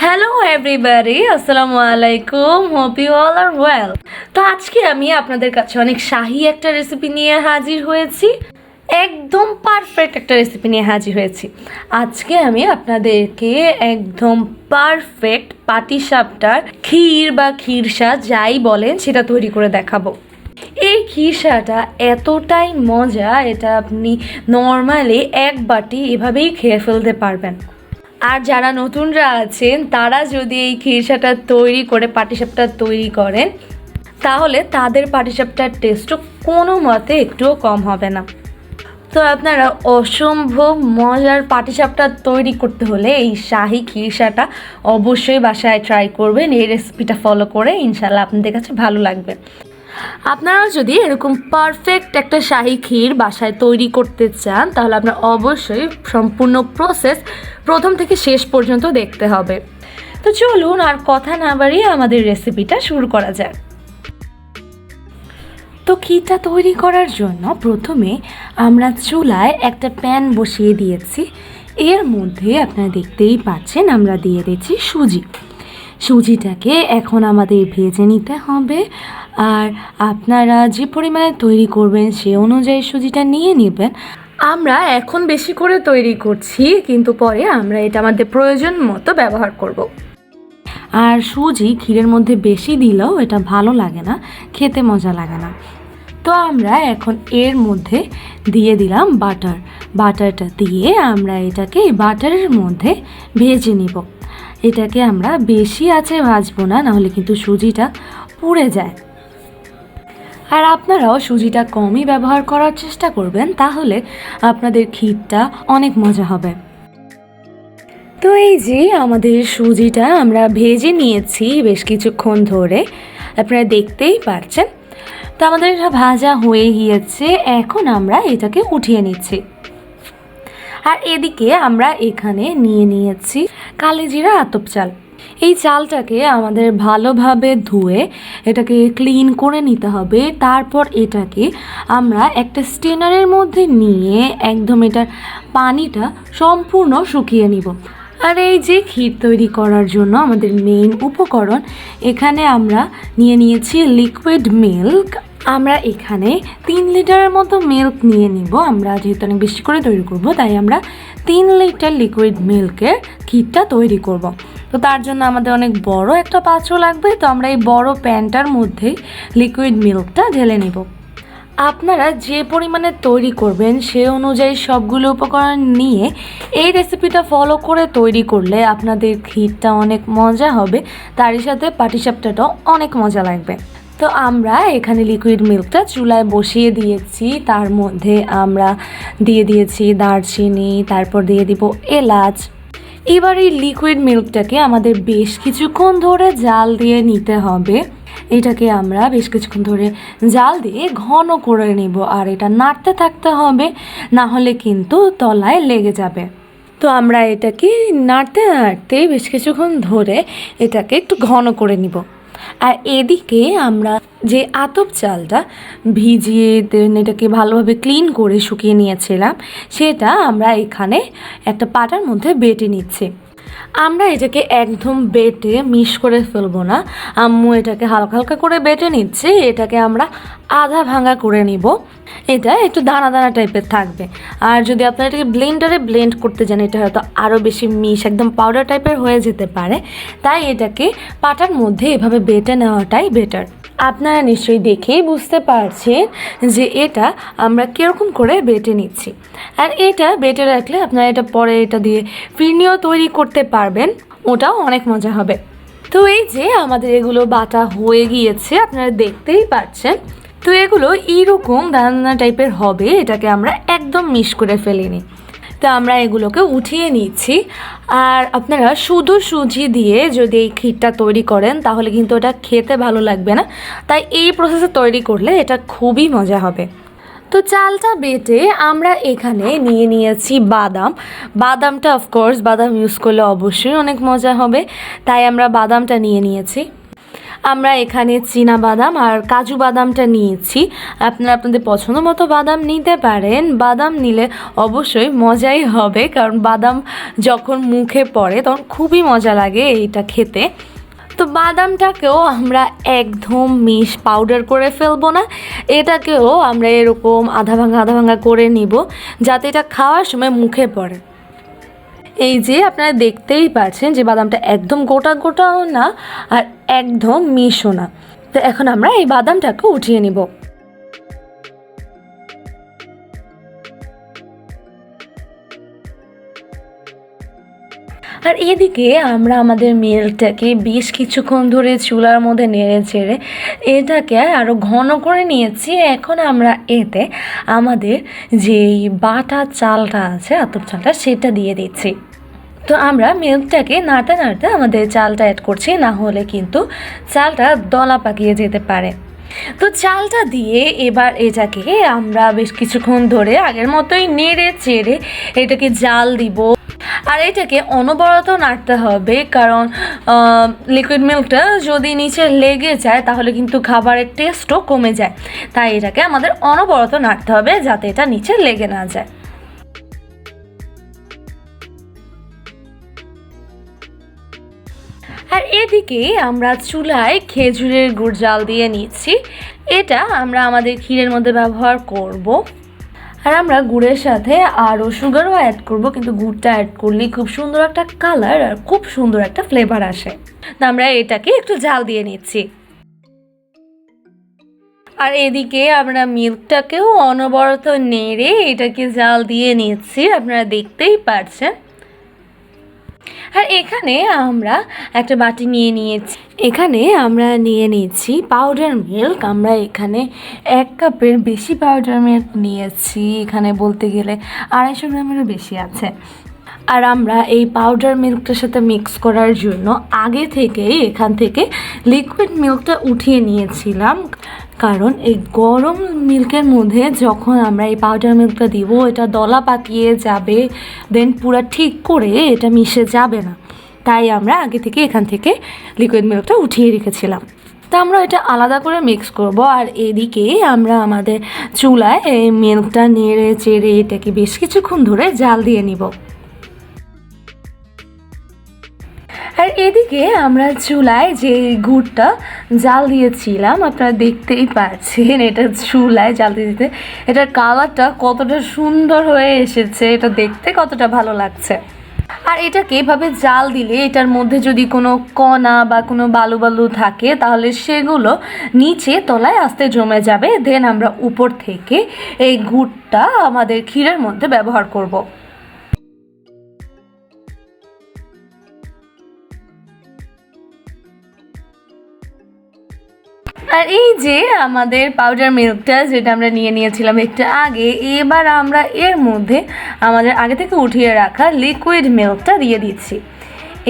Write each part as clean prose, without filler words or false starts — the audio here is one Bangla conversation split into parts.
হ্যালো এভরিবডি, আসসালামু আলাইকুম। Hope you all are well. তো আজকে আমি আপনাদের কাছে অনেক শাহি একটা রেসিপি নিয়ে হাজির হয়েছি, একদম পারফেক্ট একটা রেসিপি নিয়ে হাজির হয়েছি। আজকে আমি আপনাদেরকে একদম পারফেক্ট পাটিসাপটার ক্ষীর বা ক্ষীরসা যাই বলেন সেটা তৈরি করে দেখাবো। এই ক্ষীরসাটা এতটাই মজা, এটা আপনি নর্মালি এক বাটি এভাবেই খেয়ে ফেলতে পারবেন। আর যারা নতুনরা আছেন তারা যদি এই ক্ষীরসাটা তৈরি করে পাটিসাপটা তৈরি করেন তাহলে তাদের পাটিসাপটার টেস্টও কোনো মতে একটুও কম হবে না। তো আপনারা অসম্ভব মজার পাটিসাপটা তৈরি করতে হলে এই শাহি ক্ষীরসাটা অবশ্যই বাসায় ট্রাই করবেন। এই রেসিপিটা ফলো করে ইনশাল্লাহ আপনাদের কাছে ভালো লাগবে। আপনারা যদি এরকম পারফেক্ট একটা শাহি ক্ষীর বাসায় তৈরি করতে চান তাহলে আপনার অবশ্যই সম্পূর্ণ প্রসেস প্রথম থেকে শেষ পর্যন্ত দেখতে হবে। তো চলুন আর কথা না বাড়িয়ে আমাদের রেসিপিটা শুরু করা যাক। তো ক্ষীরটা তৈরি করার জন্য প্রথমে আমরা চুলায় একটা প্যান বসিয়ে দিয়েছি। এর মধ্যে আপনারা দেখতেই পাচ্ছেন আমরা দিয়ে দিচ্ছি সুজিটাকে এখন আমাদের ভেজে নিতে হবে। আর আপনারা যে পরিমাণে তৈরি করবেন সে অনুযায়ী সুজিটা নিয়ে নেবেন। আমরা এখন বেশি করে তৈরি করছি, কিন্তু পরে আমরা এটা আমাদের প্রয়োজন মতো ব্যবহার করব। আর সুজি ক্ষীরের মধ্যে বেশি দিলেও এটা ভালো লাগে না, খেতে মজা লাগে না। তো আমরা এখন এর মধ্যে দিয়ে দিলাম বাটারটা দিয়ে আমরা এটাকে বাটারের মধ্যে ভেজে নিব। এটাকে আমরা বেশি আঁচে ভাজবো না, নাহলে কিন্তু সুজিটা পুড়ে যায়। আর আপনারাও সুজিটা কমই ব্যবহার করার চেষ্টা করবেন, তাহলে আপনাদের ক্ষীরটা অনেক মজা হবে। তো এই যে আমাদের সুজিটা আমরা ভেজে নিয়েছি বেশ কিছুক্ষণ ধরে, আপনারা দেখতেই পারছেন। তো আমাদের এটা ভাজা হয়ে গিয়েছে, এখন আমরা এটাকে উঠিয়ে নিচ্ছি। আর এদিকে আমরা এখানে নিয়ে নিয়েছি কালিজিরা আতপ চাল। এই চালটাকে আমাদের ভালোভাবে ধুয়ে এটাকে ক্লিন করে নিতে হবে। তারপর এটাকে আমরা একটা স্টেনারের মধ্যে নিয়ে একদম এটার পানিটা সম্পূর্ণ শুকিয়ে নিব। আর এই যে ক্ষীর তৈরি করার জন্য আমাদের মেইন উপকরণ, এখানে আমরা নিয়ে নিয়েছি লিকুইড মিল্ক। আমরা এখানে 3 লিটারের মতো মিল্ক নিয়ে নিব। আমরা যেহেতু অনেক বেশি করে তৈরি করব, তাই আমরা 3 লিটার লিকুইড মিল্কের ক্ষীরটা তৈরি করব। তো তার জন্য আমাদের অনেক বড় একটা পাত্র লাগবে। তো আমরা এই বড় প্যানটার মধ্যে লিকুইড মিল্কটা ঢেলে নেব। আপনারা যে পরিমাণে তৈরি করবেন সে অনুযায়ী সবগুলো উপকরণ নিয়ে এই রেসিপিটা ফলো করে তৈরি করলে আপনাদের ক্ষীরটা অনেক মজা হবে, তারই সাথে পাটিসাপটাটাও অনেক মজা লাগবে। তো আমরা এখানে লিকুইড মিল্কটা চুলায় বসিয়ে দিয়েছি, তার মধ্যে আমরা দিয়ে দিয়েছি দারচিনি, তারপর দিয়ে দিব এলাচ। এবার এই লিকুইড মিল্কটাকে আমাদের বেশ কিছুক্ষণ ধরে জাল দিয়ে নিতে হবে। এটাকে আমরা বেশ কিছুক্ষণ ধরে জাল দিয়ে ঘন করে নেব, আর এটা নাড়তে থাকতে হবে, না হলে কিন্তু তলায় লেগে যাবে। তো আমরা এটাকে নাড়তে নাড়তে বেশ কিছুক্ষণ ধরে এটাকে একটু ঘন করে নিব। আর এদিকে আমরা যে আতপ চালটা ভিজিয়ে এটাকে ভালোভাবে ক্লিন করে শুকিয়ে নিয়েছিলাম, সেটা আমরা এখানে একটা পাটার মধ্যে বেটে নিচ্ছি। আমরা এটাকে একদম বেটে মিশ করে ফেলবো না, আম্মু এটাকে হালকা হালকা করে বেটে নিচ্ছে। এটাকে আমরা আধা ভাঙা করে নিব, এটা একটু দানা দানা টাইপের থাকবে। আর যদি আপনারা এটাকে ব্লেন্ডারে ব্লেন্ড করতে যান এটা হয়তো আরও বেশি মিশ একদম পাউডার টাইপের হয়ে যেতে পারে, তাই এটাকে পাটার মধ্যে এভাবে বেটে নেওয়াটাই বেটার। আপনারা নিশ্চয়ই দেখেই বুঝতে পারছেন যে এটা আমরা কীরকম করে বেটে নিচ্ছি। আর এটা বেটে রাখলে আপনারা এটা পরে এটা দিয়ে ফিরনিও তৈরি করতে পারবেন, ওটাও অনেক মজা হবে। তো এই যে আমাদের এগুলো বাটা হয়ে গিয়েছে, আপনারা দেখতেই পাচ্ছেন। তো এগুলো এইরকম দানা টাইপের হবে, এটাকে আমরা একদম মিশ করে ফেলিনি। তো আমরা এগুলোকে উঠিয়ে নিচ্ছি। আর আপনারা শুধু সুজি দিয়ে যদি এই ক্ষীরটা তৈরি করেন তাহলে কিন্তু এটা খেতে ভালো লাগবে না, তাই এই প্রসেসে তৈরি করলে এটা খুবই মজা হবে। তো চালটা বেটে আমরা এখানে নিয়ে নিয়েছি বাদামটা অফকোর্স বাদাম ইউজ করলে অবশ্যই অনেক মজা হবে, তাই আমরা বাদামটা নিয়ে নিয়েছি। আমরা এখানে চীনা বাদাম আর কাজু বাদামটা নিয়েছি। আপনারা আপনাদের পছন্দ মতো বাদাম নিতে পারেন। বাদাম নিলে অবশ্যই মজাই হবে, কারণ বাদাম যখন মুখে পড়ে তখন খুবই মজা লাগে এইটা খেতে। তো বাদামটাকেও আমরা একদম পাউডার করে ফেলবো না, এটাকেও আমরা এরকম আধা ভাঙা করে নিব, যাতে এটা খাওয়ার সময় মুখে পড়ে। এই যে আপনারা দেখতেই পাচ্ছেন যে বাদামটা একদম গোটাও না আর একদম মিশও না। তো এখন আমরা এই বাদামটাকে উঠিয়ে নিব। আর এদিকে আমরা আমাদের মিল্কটাকে বেশ কিছুক্ষণ ধরে চুলার মধ্যে নেড়ে চেড়ে এটাকে আরও ঘন করে নিয়েছি। এখন আমরা এতে আমাদের যেই বাটা চালটা আছে, আতপ চালটা, সেটা দিয়ে দিচ্ছি। তো আমরা মিল্কটাকে নাড়তে আমাদের চালটা অ্যাড করছি, না হলে কিন্তু চালটা দলা পাকিয়ে যেতে পারে। তো চালটা দিয়ে এবার এটাকে আমরা বেশ কিছুক্ষণ ধরে আগের মতোই নেড়ে চেড়ে এটাকে জাল দিব। আর এটাকে অনবরত নাড়তে হবে, কারণ লিকুইড মিল্কটা যদি নিচে লেগে যায় তাহলে কিন্তু খাবারের টেস্টও কমে যায়। তাই এটাকে আমাদের অনবরত নাড়তে হবে যাতে এটা নিচে লেগে না যায়। আর এদিকে আমরা চুলায় খেজুরের গুড় জাল দিয়ে নিচ্ছি। এটা আমরা আমাদের ক্ষীরের মধ্যে ব্যবহার করব। আর আমরা গুড়ের সাথে আরও সুগারও অ্যাড করব, কিন্তু গুড়টা অ্যাড করলেই খুব সুন্দর একটা কালার আর খুব সুন্দর একটা ফ্লেভার আসে। তো আমরা এটাকে একটু জাল দিয়ে নিচ্ছি। আর এদিকে আমরা মিল্কটাকেও অনবরত নেড়ে এটাকে জাল দিয়ে নিচ্ছি, আপনারা দেখতেই পাচ্ছেন। আর এখানে আমরা একটা বাটি নিয়েছি। এখানে আমরা নিয়ে নিচ্ছি পাউডার মিল্ক। আমরা এখানে 1 কাপের বেশি পাউডার মিল্ক নিয়েছি, এখানে বলতে গেলে 250 গ্রামেরও বেশি আছে। আর আমরা এই পাউডার মিল্কটার সাথে মিক্স করার জন্য আগে থেকেই এখান থেকে লিকুইড মিল্কটা উঠিয়ে নিয়েছিলাম, কারণ এই গরম মিল্কের মধ্যে যখন আমরা এই পাউডার মিল্কটা দিব এটা দলা পাকিয়ে যাবে, দেন পুরো ঠিক করে এটা মিশে যাবে না। তাই আমরা আগে থেকে এখান থেকে লিকুইড মিল্কটা উঠিয়ে রেখেছিলাম। তা আমরা এটা আলাদা করে মিক্স করব। আর এদিকে আমরা আমাদের চুলায় এই মিল্কটা নেড়ে চেড়ে এটাকে বেশ কিছুক্ষণ ধরে জাল দিয়ে নিব। আর এদিকে আমরা চুলায় যে গুড়টা জাল দিয়েছিলাম, আপনারা দেখতেই পাচ্ছেন এটা চুলায় জাল দিতে এটার কালারটা কতটা সুন্দর হয়ে এসেছে, এটা দেখতে কতটা ভালো লাগছে। আর এটাকে এভাবে জাল দিলে এটার মধ্যে যদি কোনো কণা বা কোনো বালু থাকে তাহলে সেগুলো নিচে তলায় আস্তে জমে যাবে। দেন আমরা উপর থেকে এই গুড়টা আমাদের ক্ষীরের মধ্যে ব্যবহার করব। আর এই যে আমাদের পাউডার মিল্কটা যেটা আমরা নিয়েছিলাম একটু আগে, এবার আমরা এর মধ্যে আমাদের আগে থেকে উঠিয়ে রাখা লিকুইড মিল্কটা দিয়ে দিচ্ছি।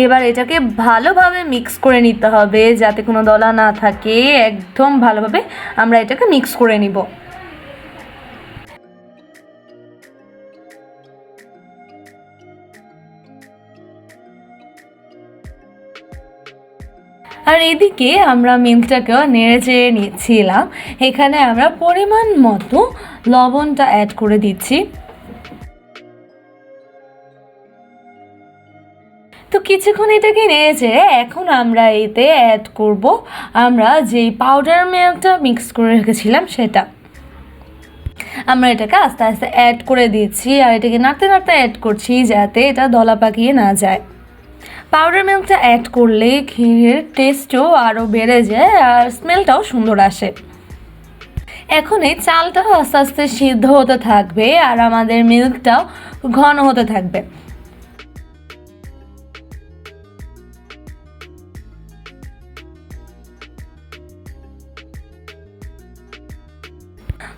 এবার এটাকে ভালোভাবে মিক্স করে নিতে হবে যাতে কোনো দলা না থাকে। একদম ভালোভাবে আমরা এটাকে মিক্স করে নিব। আর এদিকে আমরা মিল্কটাকেও নেড়ে চেড়ে নিচ্ছিলাম। এখানে আমরা পরিমাণ মতো লবণটা অ্যাড করে দিচ্ছি। তো কিছুক্ষণ এটাকে নেড়ে চেড়ে এখন আমরা এতে অ্যাড করব আমরা যেই পাউডার মিল্কটা মিক্স করে রেখেছিলাম সেটা। আমরা এটাকে আস্তে আস্তে অ্যাড করে দিচ্ছি আর এটাকে নাড়তে অ্যাড করছি যাতে এটা দলা পাকিয়ে না যায়। পাউডার মিল্কটা অ্যাড করলে ক্ষীরের টেস্টও আরও বেড়ে যায় আর স্মেলটাও সুন্দর আসে। এখন এই চালটাও আস্তে আস্তে সিদ্ধ হতে থাকবে আর আমাদের মিল্কটাও ঘন হতে থাকবে।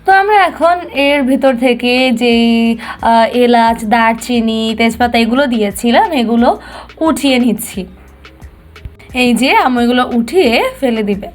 তো আমরা এখন এর ভিতর থেকে যেই এলাচ, দারচিনি, তেজপাতা এগুলো দিয়েছিলাম এগুলো উঠিয়ে নিচ্ছি। এই যে এগুলো উঠিয়ে ফেলে দিবে।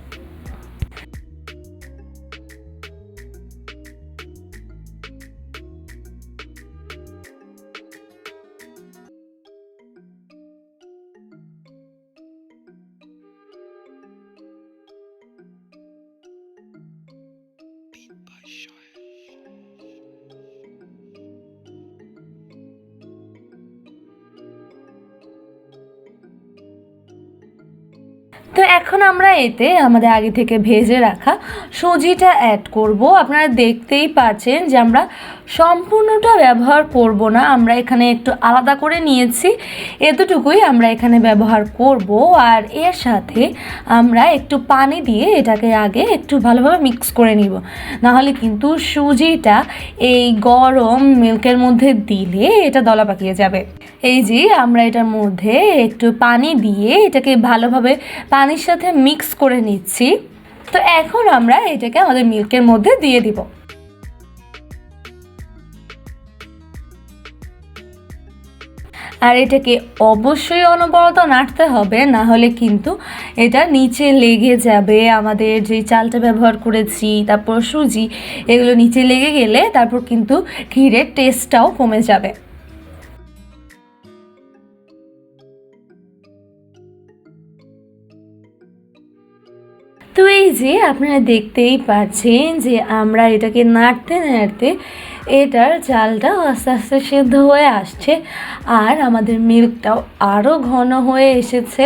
তো এখন আমরা এতে আমাদের আগে থেকে ভেজে রাখা সুজিটা অ্যাড করব। আপনারা দেখতেই পাচ্ছেন যে আমরা সম্পূর্ণটা ব্যবহার করব না, আমরা এখানে একটু আলাদা করে নিয়েছি, এতটুকুই আমরা এখানে ব্যবহার করব। আর এর সাথে আমরা একটু পানি দিয়ে এটাকে আগে একটু ভালোভাবে মিক্স করে নিব, নাহলে কিন্তু সুজিটা এই গরম মিল্কের মধ্যে দিলে এটা দলা পাকিয়ে যাবে। এই যে আমরা এটার মধ্যে একটু পানি দিয়ে এটাকে ভালোভাবে পানির সাথে মিক্স করে নিচ্ছি। তো এখন আমরা এটাকে আমাদের মিল্কের মধ্যে দিয়ে দিব। আর এটাকে অবশ্যই অনবরত নাড়তে হবে, না হলে কিন্তু এটা নিচে লেগে যাবে। আমাদের যে চালটা ব্যবহার করেছি, তারপর সুজি, এগুলো নিচে লেগে গেলে তারপর কিন্তু ক্ষীরের টেস্টটাও কমে যাবে। তো এই যে আপনারা দেখতেই পাচ্ছেন যে আমরা এটাকে নাড়তে নাড়তে এটার চালটা আস্তে আস্তে সেদ্ধ হয়ে আসছে, আর আমাদের মিল্কটাও আরও ঘন হয়ে এসেছে।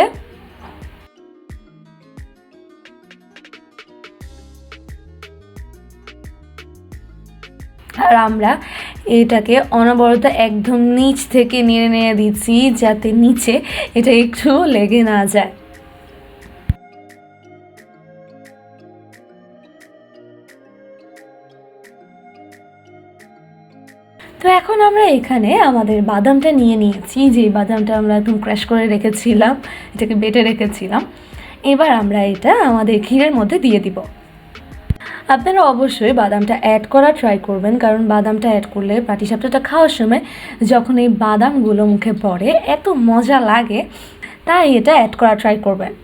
আর আমরা এটাকে অনবরত একদম নিচ থেকে নেড়ে নেড়ে দিচ্ছি, যাতে নিচে এটা একটু লেগে না যায়। তো এখন আমরা এখানে আমাদের বাদামটা নিয়ে নিয়েছি, যে বাদামটা আমরা একদম ক্র্যাশ করে রেখেছিলাম, এটাকে বেটে রেখেছিলাম। এবার আমরা এটা আমাদের ক্ষীরের মধ্যে দিয়ে দিব। আপনারা অবশ্যই বাদামটা অ্যাড করা ট্রাই করবেন, কারণ বাদামটা অ্যাড করলে পাটিসাপটাটা খাওয়ার সময় যখন এই বাদামগুলো মুখে পড়ে এত মজা লাগে, তাই এটা অ্যাড করা ট্রাই করবেন।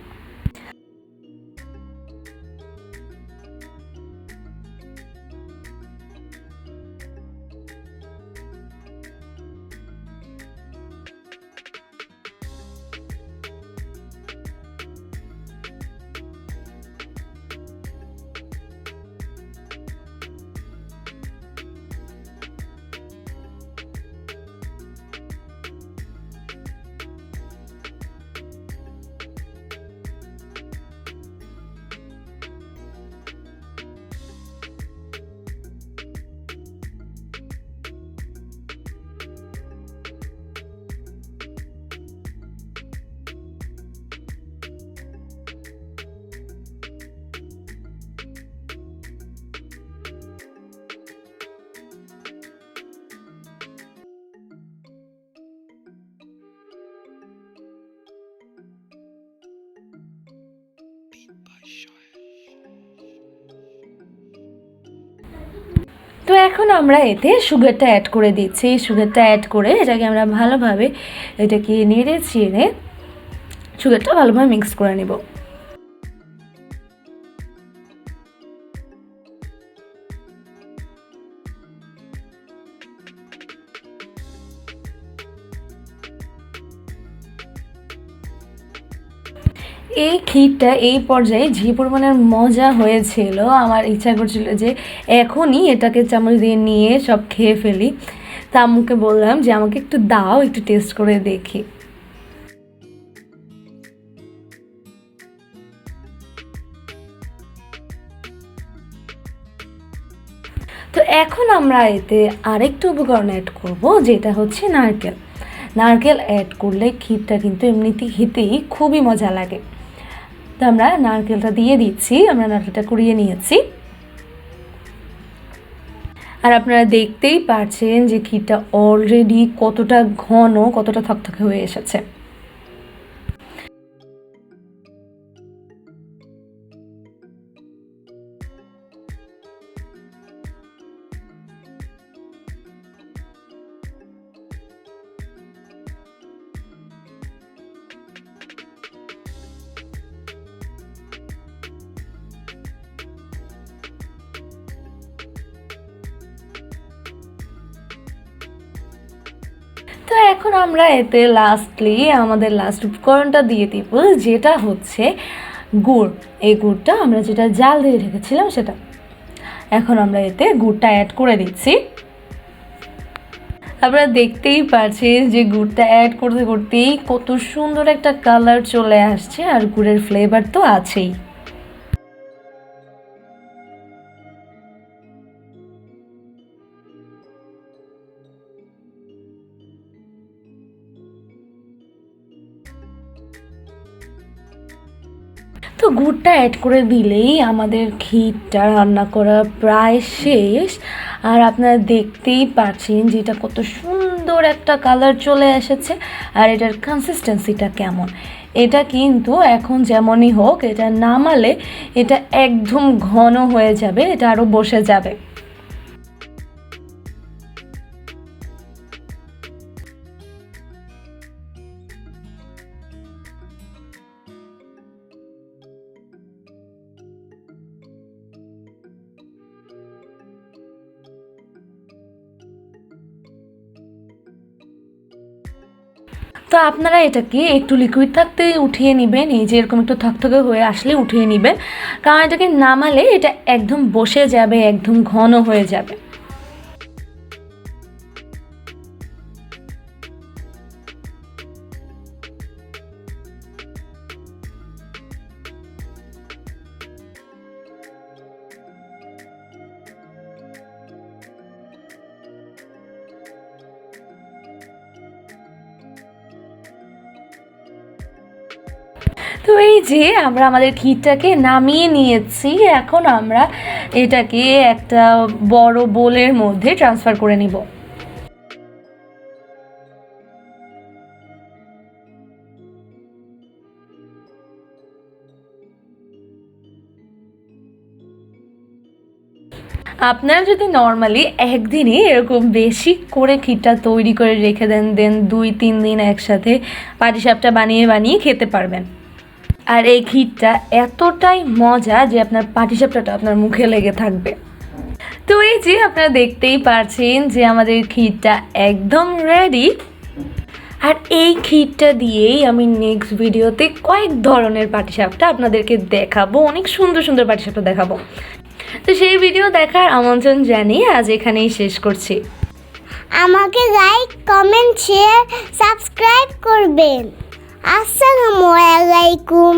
তো এখন আমরা এতে সুগারটা অ্যাড করে দিচ্ছি। সুগারটা অ্যাড করে এটাকে আমরা ভালোভাবে এটাকে নেড়ে চেড়ে সুগারটা ভালোভাবে মিক্স করে নেব। এই ক্ষীরটা এই পর্যায়ে যে পরিমাণের মজা হয়েছিল, আমার ইচ্ছা করছিল যে এখনই এটাকে চামচ দিয়ে নিয়ে সব খেয়ে ফেলি। তা আম্মুকে বললাম যে আমাকে একটু দাও, একটু টেস্ট করে দেখি। তো এখন আমরা এতে আরেকটু উপকরণ অ্যাড করব, যেটা হচ্ছে নারকেল। নারকেল অ্যাড করলে ক্ষীরটা কিন্তু এমনিতে খেতেই খুবই মজা লাগে। তো আমরা নারকেলটা দিয়ে দিচ্ছি, আমরা নারকেলটা কুড়িয়ে নিয়েছি। আর আপনারা দেখতেই পাচ্ছেন যে ক্ষীরটা অলরেডি কতটা ঘন, কতটা থকথকে হয়ে এসেছে। তো এখন আমরা এতে লাস্টলি আমাদের লাস্ট উপকরণটা দিয়ে দিব, যেটা হচ্ছে গুড়। এই গুড়টা আমরা যেটা জাল দিয়ে রেখেছিলাম সেটা। এখন আমরা এতে গুড়টা অ্যাড করে দিচ্ছি। আপনারা দেখতেই পাচ্ছেন যে গুড়টা অ্যাড করতে করতেই কত সুন্দর একটা কালার চলে আসছে, আর গুড়ের ফ্লেভার তো আছেই। তো গুড়টা অ্যাড করে দিলেই আমাদের ক্ষীরটা রান্না করা প্রায় শেষ। আর আপনারা দেখতেই পাচ্ছেন যে এটা কত সুন্দর একটা কালার চলে এসেছে, আর এটার কনসিস্টেন্সিটা কেমন। এটা কিন্তু এখন যেমনই হোক, এটা নামালে এটা একদম ঘন হয়ে যাবে, এটা আরও বসে যাবে। তো আপনারা এটাকে একটু লিকুইড থাকতে উঠিয়ে নেবেন, এই যে এরকম একটু থকথকে হয়ে আসলে উঠিয়ে নেবেন, কারণ এটাকে নামালে এটা একদম বসে যাবে, একদম ঘন হয়ে যাবে। তো এই যে আমরা আমাদের ক্ষীরটাকে নামিয়ে নিয়েছি, এখন আমরা এটাকে একটা বড় বোলের মধ্যে ট্রান্সফার করে নিব। আপনারা যদি নর্মালি একদিনে এরকম বেশি করে ক্ষীরটা তৈরি করে রেখে দেন, দেন 2-3 দিন একসাথে পাটিসাপটা বানিয়ে বানিয়ে খেতে পারবেন। আর এই ক্ষীরটা এতটাই মজা যে আপনার পাটিসাপটাটা আপনার মুখে লেগে থাকবে। তো এই যে আপনারা দেখতেই পাচ্ছেন যে আমাদের ক্ষীরটা একদম রেডি। আর এই ক্ষীরটা দিয়েই আমি নেক্সট ভিডিওতে কয়েক ধরনের পাটিসাপটা আপনাদেরকে দেখাবো, অনেক সুন্দর সুন্দর পাটিসাপটা দেখাবো। তো সেই ভিডিও দেখার আমন্ত্রণ জানিয়ে আজ এখানেই শেষ করছি। আমাকে লাইক, কমেন্ট, শেয়ার, সাবস্ক্রাইব করবেন। আসসালামু আলাইকুম।